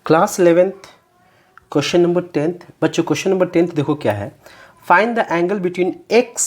Class 11th question number 10th। बच्चों question number 10th देखो क्या है। Find the angle between x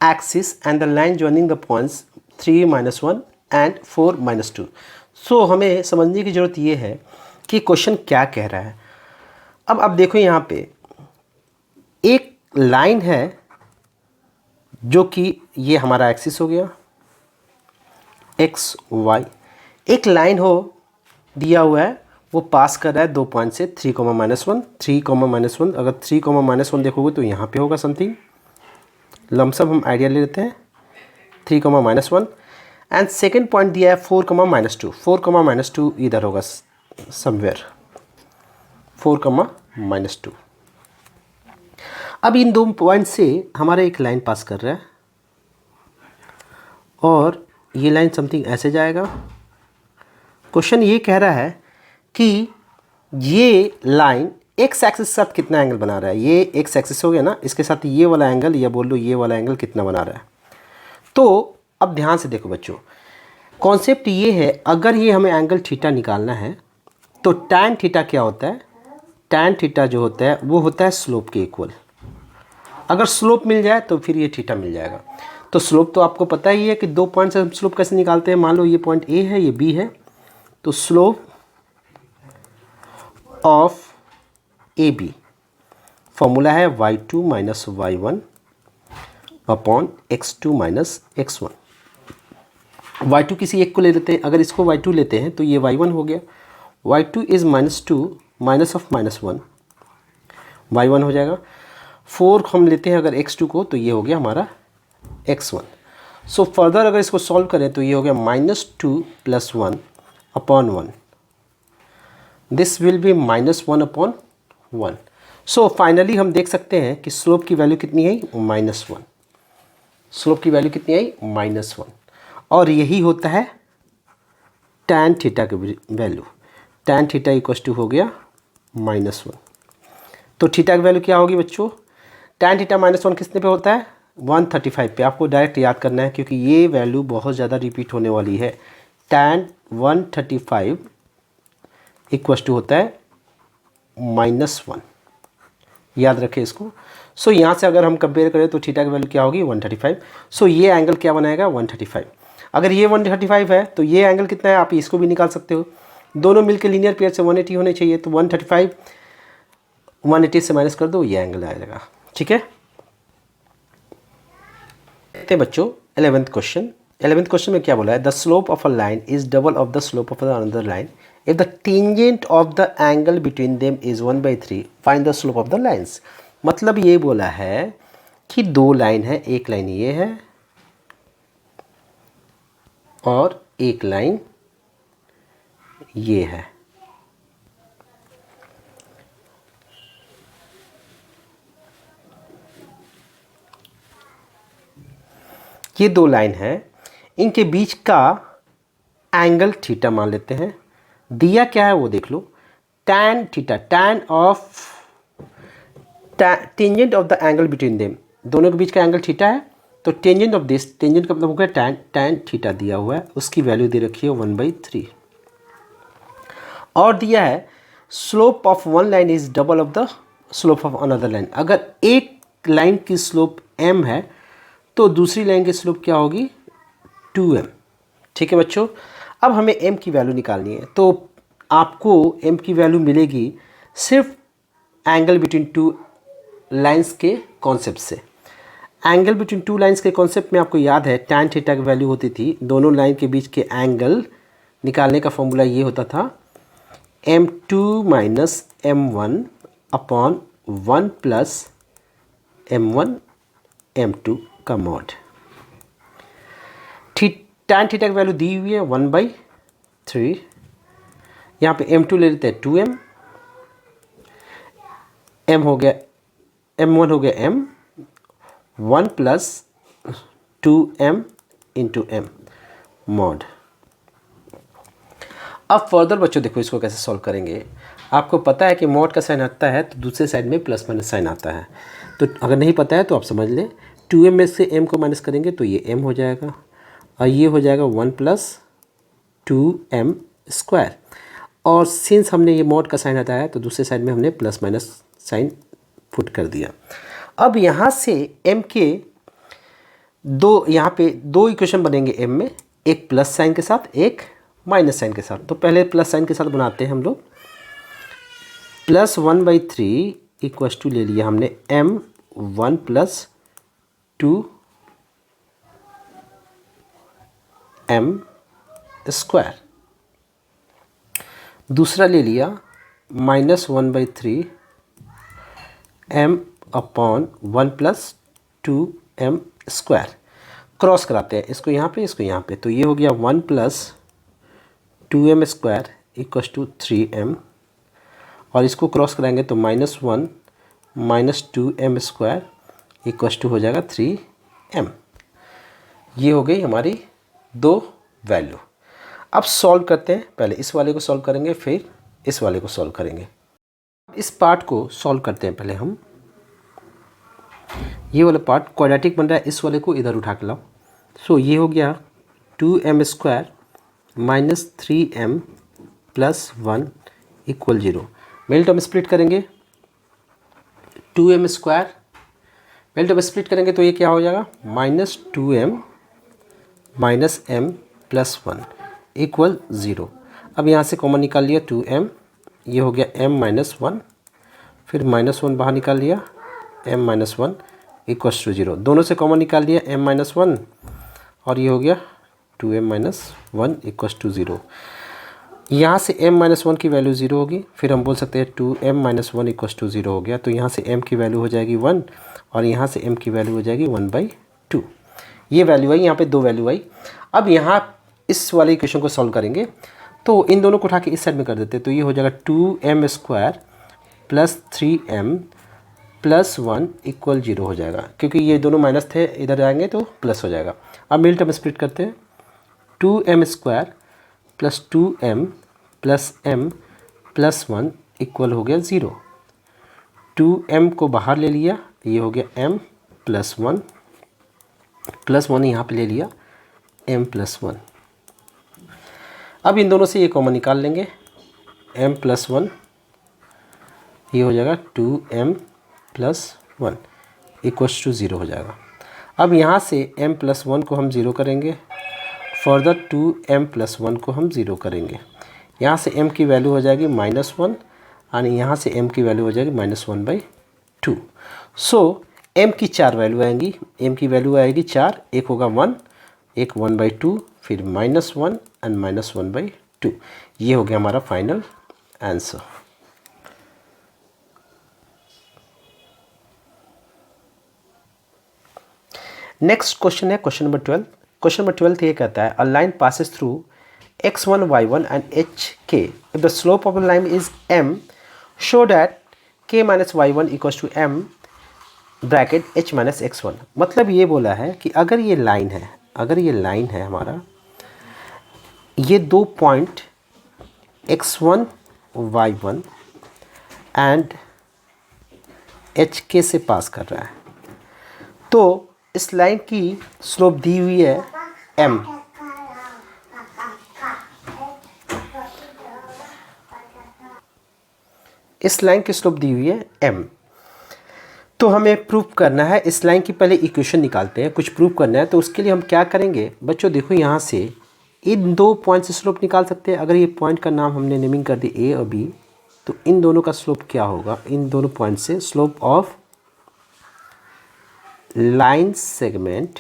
axis and the line joining the points 3-1 and 4-2। सो हमें समझने की ज़रूरत ये है कि क्वेश्चन क्या कह रहा है। अब देखो यहाँ पे एक लाइन है जो कि ये हमारा एक्सिस हो गया एक्स वाई। एक लाइन हो दिया हुआ है वो पास कर रहा है 2 पॉइंट से 3-1 3-1। अगर 3-1 देखोगे तो यहाँ पे होगा समथिंग लमसम हम आइडिया ले लेते हैं 3-1 एंड सेकेंड पॉइंट दिया है 4-2 4-2 इधर होगा समवेयर 4-2। अब इन दो पॉइंट से हमारा एक लाइन पास कर रहा है और ये लाइन समथिंग ऐसे जाएगा। क्वेश्चन ये कह रहा है कि ये लाइन एक्स एक्सिस के साथ कितना एंगल बना रहा है। ये एक्स एक्सिस हो गया ना, इसके साथ ये वाला एंगल या बोल लो ये वाला एंगल कितना बना रहा है। तो अब ध्यान से देखो बच्चों, कॉन्सेप्ट ये है अगर ये हमें एंगल थीटा निकालना है तो टैन थीटा क्या होता है। टैन थीटा जो होता है वो होता है स्लोप के इक्वल। अगर स्लोप मिल जाए तो फिर ये थीटा मिल जाएगा। तो स्लोप तो आपको पता ही है कि 2 पॉइंट से हम स्लोप कैसे निकालते हैं। मान लो ये पॉइंट ए है ये बी है, तो slope of A B formula है y2 minus y1 upon x2 minus x1। y2 किसी एक को ले लेते हैं, अगर इसको y2 लेते हैं तो ये y1 हो गया। y2 is -2 minus of -1 y1 हो जाएगा। 4 हम लेते हैं अगर x2 को तो ये हो गया हमारा x1। सो फर्दर अगर इसको सॉल्व करें तो ये हो गया -2 + 1 upon 1। This will be -1 upon 1। So finally हम देख सकते हैं कि स्लोप की वैल्यू कितनी आई -1। स्लोप की वैल्यू कितनी आई -1 और यही होता है टैन थीटा की value. Tan theta equal to हो गया -1। तो थीटा की वैल्यू क्या होगी बच्चों। टैन थीटा -1 कितने पे होता है 135 पे। आपको डायरेक्ट याद करना है क्योंकि ये वैल्यू बहुत ज़्यादा रिपीट होने वाली है। टैन 135 इक्वल टू होता है -1। याद रखें इसको। सो यहाँ से अगर हम कंपेयर करें तो थीटा की वैल्यू क्या होगी 135। सो ये एंगल क्या बनाएगा 135। अगर ये 135 है तो ये एंगल कितना है आप इसको भी निकाल सकते हो। दोनों मिलकर लीनियर पेयर से 180 होने चाहिए। तो 135 180 से माइनस कर दो ये एंगल आ जाएगा। ठीक है देखते हैं बच्चों 11th क्वेश्चन। 11th क्वेश्चन में क्या बोला है। The slope of a line is double of the slope of another line if the tangent of the angle between them is 1/3 find the slope of the lines. मतलब ये बोला है कि दो लाइन है, एक लाइन ये है और एक लाइन ये है। ये दो लाइन है, इनके बीच का एंगल थीटा मान लेते हैं। दिया क्या है वो देख लो। Tan theta tan of tangent of the angle between them, दोनों के बीच का एंगल थीटा है। तो टेंजेंट ऑफ दिस, टेंजेंट का मतलब हो गया टैन, टैन थीटा दिया हुआ है, उसकी वैल्यू दे रखी है 1/3। और दिया है slope of one line is double of the slope of another line. अगर एक लाइन की स्लोप m है तो दूसरी लाइन की स्लोप क्या होगी 2m। ठीक है बच्चों। अब हमें m की वैल्यू निकालनी है तो आपको m की वैल्यू मिलेगी सिर्फ एंगल बिटवीन टू लाइंस के कॉन्सेप्ट से। एंगल बिटवीन टू लाइंस के कॉन्सेप्ट में आपको याद है टैन थीटा की वैल्यू होती थी, दोनों लाइन के बीच के एंगल निकालने का फॉर्मूला ये होता था m2 minus m1 upon 1 plus m1 m2 का मॉड। टैन थीटा की वैल्यू दी हुई है 1/3। यहाँ पे m2 ले लेते हैं 2m, m हो गया m1 हो गया m 1 plus 2m into m mod. अब फर्दर बच्चों देखो इसको कैसे सॉल्व करेंगे। आपको पता है कि मॉड का साइन आता है तो दूसरे साइड में प्लस माइनस साइन आता है। तो अगर नहीं पता है तो आप समझ लें 2m में से m को माइनस करेंगे तो ये m हो जाएगा और ये हो जाएगा 1 प्लस 2m स्क्वायर। और सिंस हमने ये मॉड का साइन हटाया तो दूसरे साइड में हमने प्लस माइनस साइन पुट कर दिया। अब यहाँ से m के यहाँ पे दो इक्वेशन बनेंगे m में, एक प्लस साइन के साथ एक माइनस साइन के साथ। तो पहले प्लस साइन के साथ बनाते हैं हम लोग। प्लस 1/3 इक्वस टू ले लिया हमने m1 + 2m²। दूसरा ले लिया -1/3 m/1 + 2m²। क्रॉस कराते हैं इसको यहाँ पे, इसको यहाँ पे, तो ये हो गया 1 + 2m² इक्वस टू 3m, और इसको क्रॉस कराएंगे तो -1 - 2m² इक्वस टू हो जाएगा 3m। ये हो गई हमारी दो वैल्यू। अब सॉल्व करते हैं, पहले इस वाले को सॉल्व करेंगे फिर इस वाले को सॉल्व करेंगे। इस पार्ट को सॉल्व करते हैं पहले हम। ये वाला पार्ट क्वाड्रेटिक बन रहा है, इस वाले को इधर उठा के लाओ। सो ये हो गया 2m² - 3m + 1 = 0। Middle term split करेंगे, 2m² मिडिल टर्म स्प्लिट करेंगे तो ये क्या हो जाएगा -2m - m + 1 = 0। अब यहाँ से कॉमन निकाल लिया 2m, ये हो गया m - 1, फिर -1 बाहर निकाल लिया m - 1 = 0। दोनों से कॉमन निकाल लिया m - 1, और ये हो गया 2m - 1 = 0। यहाँ से m - 1 की वैल्यू 0 होगी, फिर हम बोल सकते हैं 2m - 1 = 0 हो गया, तो यहाँ से m की वैल्यू हो जाएगी 1, और यहाँ से m की वैल्यू हो जाएगी 1/2। ये वैल्यू आई, यहाँ पे दो वैल्यू आई। अब यहाँ इस वाले इक्वेशन को सॉल्व करेंगे तो इन दोनों को उठा के इस साइड में कर देते हैं, तो ये हो जाएगा 2m² + 3m + 1 = 0 हो जाएगा, क्योंकि ये दोनों माइनस थे, इधर आएंगे तो प्लस हो जाएगा। अब मिडिल टर्म स्प्लिट करते हैं, 2m² + 2m + m + 1 = हो गया 0। 2m को बाहर ले लिया, ये हो गया m + 1 + 1 यहाँ पे ले लिया m + 1। अब इन दोनों से ये कॉमन निकाल लेंगे, m + 1, ये हो जाएगा 2m + 1 = 0 हो जाएगा। अब यहाँ से m + 1 को हम 0 करेंगे, फर्दर 2m + 1 को हम 0 करेंगे। यहाँ से m की वैल्यू हो जाएगी -1, और यहाँ से m की वैल्यू हो जाएगी -1/2। सो m की 4 वैल्यू आएंगी, m की वैल्यू आएगी 4, एक होगा 1, एक 1/2, फिर -1 और -1/2। ये हो गया हमारा फाइनल आंसर। नेक्स्ट क्वेश्चन है क्वेश्चन नंबर 12। क्वेश्चन नंबर 12 ये कहता है a line passes through x1 y1 and hk if the slope of the line is m show that k - y1 = m bracket h - x1। मतलब ये बोला है कि अगर ये लाइन है, हमारा, ये दो point x1 y1 and hk से पास कर रहा है, तो इस लाइन की स्लोप दी हुई है m। इस लाइन की स्लोप दी हुई है m। तो हमें प्रूफ करना है, इस लाइन की पहले इक्वेशन निकालते हैं, कुछ प्रूफ करना है। तो उसके लिए हम क्या करेंगे बच्चों, देखो यहाँ से इन दो पॉइंट से स्लोप निकाल सकते हैं। अगर ये पॉइंट का नाम हमने नेमिंग कर दी a और b, तो इन दोनों का स्लोप क्या होगा, इन दोनों पॉइंट से slope of line segment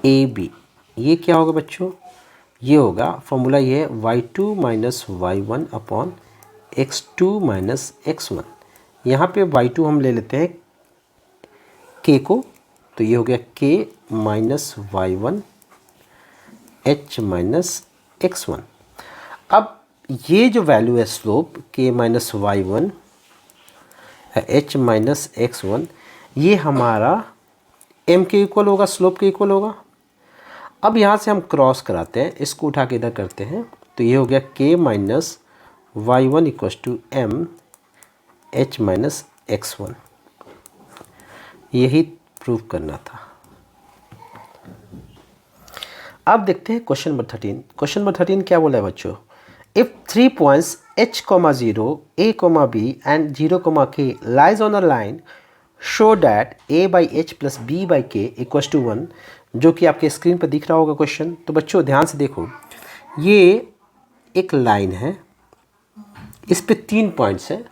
AB, ये क्या होगा बच्चों, ये होगा फॉर्मूला, ये है y2 - y1 upon x2 - x1। यहाँ पे y2 हम ले लेते हैं k को, तो ये हो गया k - y1 h - x1। अब ये जो वैल्यू है slope k - y1 h - x1, ये हमारा m के इक्वल होगा, स्लोप के इक्वल होगा। अब यहाँ से हम क्रॉस कराते हैं, इसको उठा के इधर करते हैं, तो ये हो गया k - y1 = m h - x1। यही प्रूफ करना था। अब देखते हैं क्वेश्चन नंबर 13। क्वेश्चन नंबर 13 क्या बोला है बच्चों? If 3 points h, 0, a, b and 0, k lies on a line show that a by h plus b by k equals to 1, जो कि आपके स्क्रीन पर दिख रहा होगा क्वेश्चन। तो बच्चों ध्यान से देखो, ये एक लाइन है, इस पे 3 पॉइंट्स है,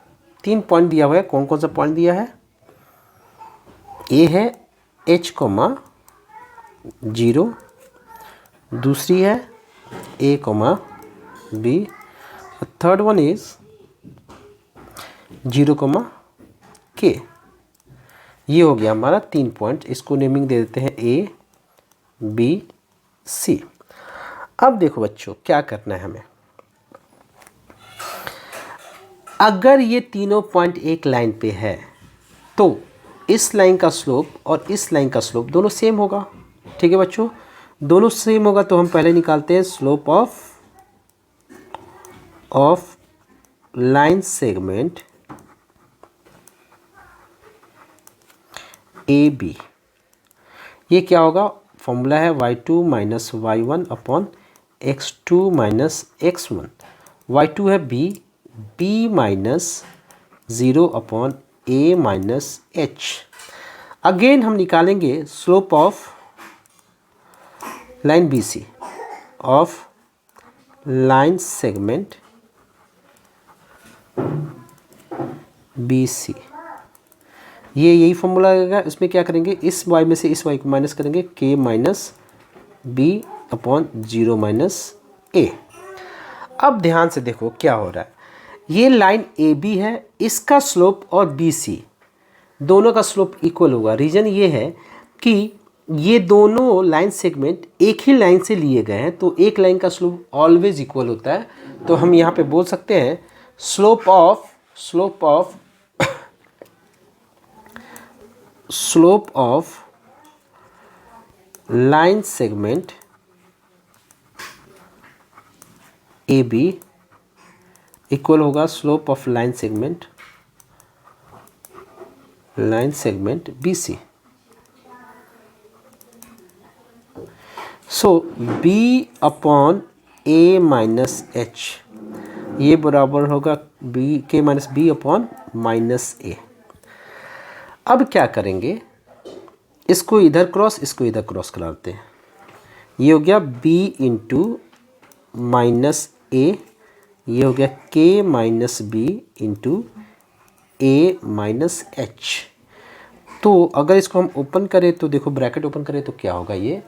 3 पॉइंट दिया हुआ है। कौन कौन सा पॉइंट दिया है? ए है h, 0, दूसरी है a, b, third one is 0, k। ये हो गया हमारा 3 पॉइंट। इसको नेमिंग दे देते हैं a, b, c। अब देखो बच्चों क्या करना है हमें। अगर ये तीनों पॉइंट एक लाइन पे है तो इस लाइन का स्लोप और इस लाइन का स्लोप दोनों सेम होगा। ठीक है बच्चों, दोनों सेम होगा तो हम पहले निकालते हैं slope of line segment A B. ये क्या होगा? फॉर्मूला है y2 minus y1 upon x2 minus x1। y2 है b minus 0 upon a minus h। Again हम निकालेंगे slope of line BC of line segment BC। ये यही फॉर्मूला आएगा। इसमें क्या करेंगे, इस y में से इस y को माइनस करेंगे, k minus b upon 0 minus a। अब ध्यान से देखो क्या हो रहा है। ये लाइन AB है, इसका स्लोप और BC दोनों का स्लोप इक्वल होगा। रीज़न ये है कि ये दोनों लाइन सेगमेंट एक ही लाइन से लिए गए हैं, तो एक लाइन का स्लोप ऑलवेज इक्वल होता है। तो हम यहाँ पे बोल सकते हैं slope of line segment AB equal होगा slope of line segment BC। So B upon A minus H ये बराबर होगा k minus B upon minus A। अब क्या करेंगे, इसको इधर क्रॉस, इसको इधर क्रॉस कराते हैं। ये हो गया B इंटू माइनस A, ये हो गया k minus B into A minus H। तो अगर इसको हम ओपन करें तो देखो, ब्रैकेट ओपन करें तो क्या होगा, ये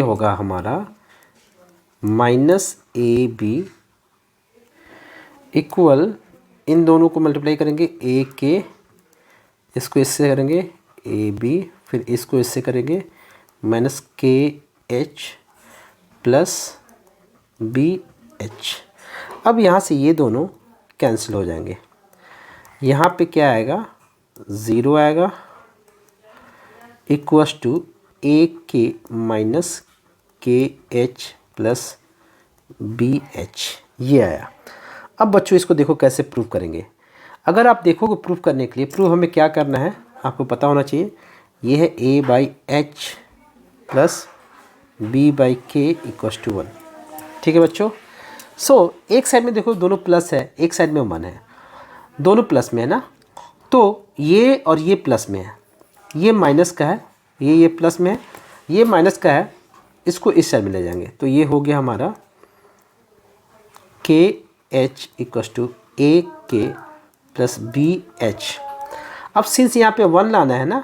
होगा हमारा माइनस AB इक्वल, इन दोनों को मल्टीप्लाई करेंगे AK, इसको इससे करेंगे AB, फिर इसको इससे करेंगे माइनस KH प्लस BH। अब यहाँ से ये दोनों कैंसिल हो जाएंगे। यहाँ पे क्या आएगा, 0 आएगा equals to AK minus KH plus BH, ये आया। अब बच्चों इसको देखो कैसे प्रूव करेंगे। अगर आप देखोगे प्रूव करने के लिए, प्रूव हमें क्या करना है आपको पता होना चाहिए। ये है A by H plus B by K equals to 1। ठीक है बच्चों। सो एक साइड में देखो दोनों प्लस है, एक साइड में 1 है, दोनों प्लस में है ना, तो ये और ये प्लस में है, ये माइनस का है, ये प्लस में है, ये माइनस का है, इसको इस साइड में ले जाएंगे। तो ये हो गया हमारा KH equals to AK plus BH। अब सिंस यहाँ पे 1 लाना है ना,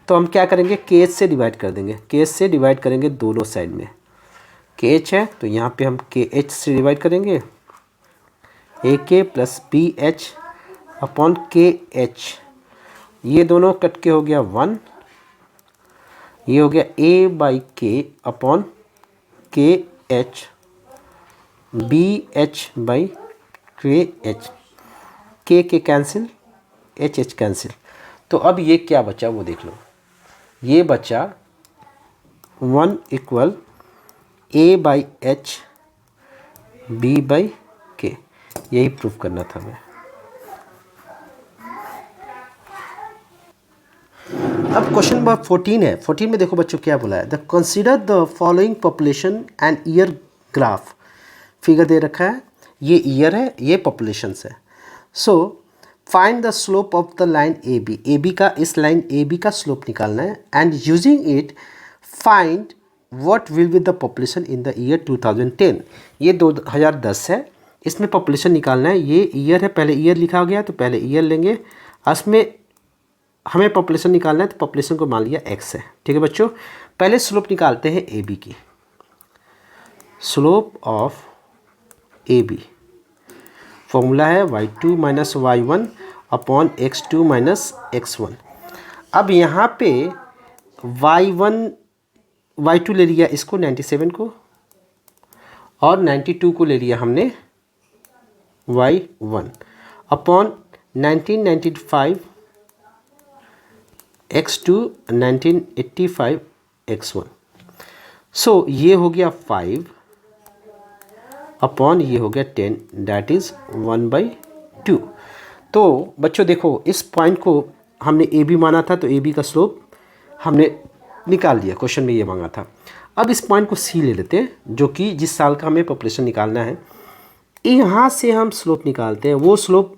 तो हम क्या करेंगे, KH से डिवाइड कर देंगे, KH से डिवाइड करेंगे दोनों साइड में। KH है तो यहाँ पे हम KH से डिवाइड करेंगे, AK plus BH upon KH। ये दोनों कट के हो गया 1, ये हो गया A by K upon KH, BH by KH, K cancel, HH cancel. तो अब ये क्या बचा वो देख लो, ये बचा 1 equal A by H B by K। यही प्रूफ करना था हमें। अब क्वेश्चन नंबर 14 है। 14 में देखो बच्चों क्या बोला है, the consider the following population and year graph. Figure दे रखा है, ये ईयर है, ये पॉपुलेशंस है। So find the slope of the line A B. A B का, इस लाइन ए बी का स्लोप निकालना है and using it find what will be the population in the year 2010। ये 2010 है, इसमें पॉपुलेशन निकालना है। ये ईयर है, पहले ईयर लिखा गया तो पहले ईयर लेंगे, इसमें हमें पॉपुलेशन निकालना है तो पॉपुलेशन को मान लिया x है। ठीक है बच्चों, पहले स्लोप निकालते हैं ए बी की। Slope of A B formula है y2 minus y1 upon x2 minus x1। अब यहाँ पे y2 ले लिया इसको 97 को, और 92 को ले लिया हमने y1 अपॉन 1995 x2 1985 x1। सो ये हो गया 5 अपॉन ये हो गया 10, दैट इज़ 1/2। तो बच्चों देखो, इस पॉइंट को हमने ए बी माना था, तो ए बी का स्लोप हमने निकाल दिया, क्वेश्चन में ये मांगा था। अब इस पॉइंट को सी ले लेते हैं, जो कि जिस साल का हमें पॉपुलेशन निकालना है। यहाँ से हम स्लोप निकालते हैं, वो स्लोप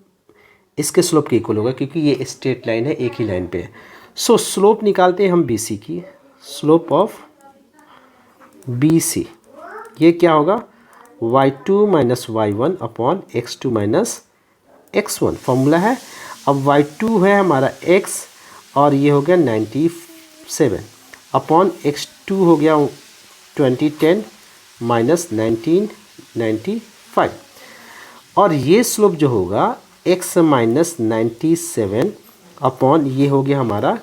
इसके स्लोप के इक्वल होगा, क्योंकि ये स्ट्रेट लाइन है, एक ही लाइन पे है। सो स्लोप निकालते हैं हम बी सी की, स्लोप ऑफ बी सी, ये क्या होगा y2 minus y1 upon x2 minus x1 formula है। अब y2 है हमारा x, और ये हो गया 97 अपॉन x2 हो गया 2010 माइनस 1995, और ये स्लोप जो होगा x माइनस 97 अपॉन ये हो गया हमारा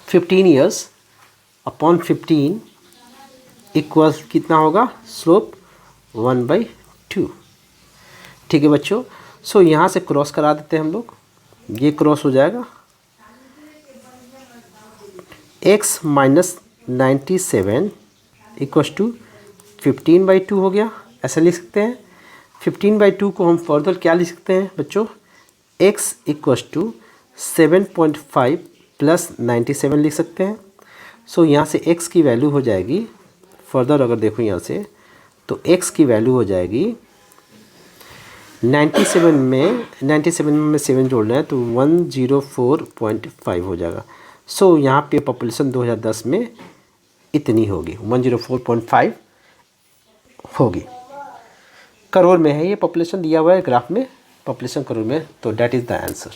15 ईयर्स अपॉन 15 इक्वल कितना होगा, स्लोप 1/2। ठीक है बच्चों, सो यहाँ से क्रॉस करा देते हैं हम लोग, ये क्रॉस हो जाएगा, x माइनस 97 इक्वल्स टू 15/2 हो गया, ऐसा लिख सकते हैं। 15/2 को हम फर्दर क्या लिख सकते हैं बच्चों, x इक्वल्स टू 7.5 प्लस 97 लिख सकते हैं। सो यहाँ से x की वैल्यू हो जाएगी, फर्दर अगर देखो यहाँ से, तो x की वैल्यू हो जाएगी 97 में 7 जोड़ना है तो 104.5 हो जाएगा। सो यहाँ पे पॉपुलेशन 2010 में इतनी होगी, 104.5 होगी। करोड़ में है, ये पॉपुलेशन दिया हुआ है ग्राफ में, पॉपुलेशन करोड़ में, तो दैट इज़ द आंसर।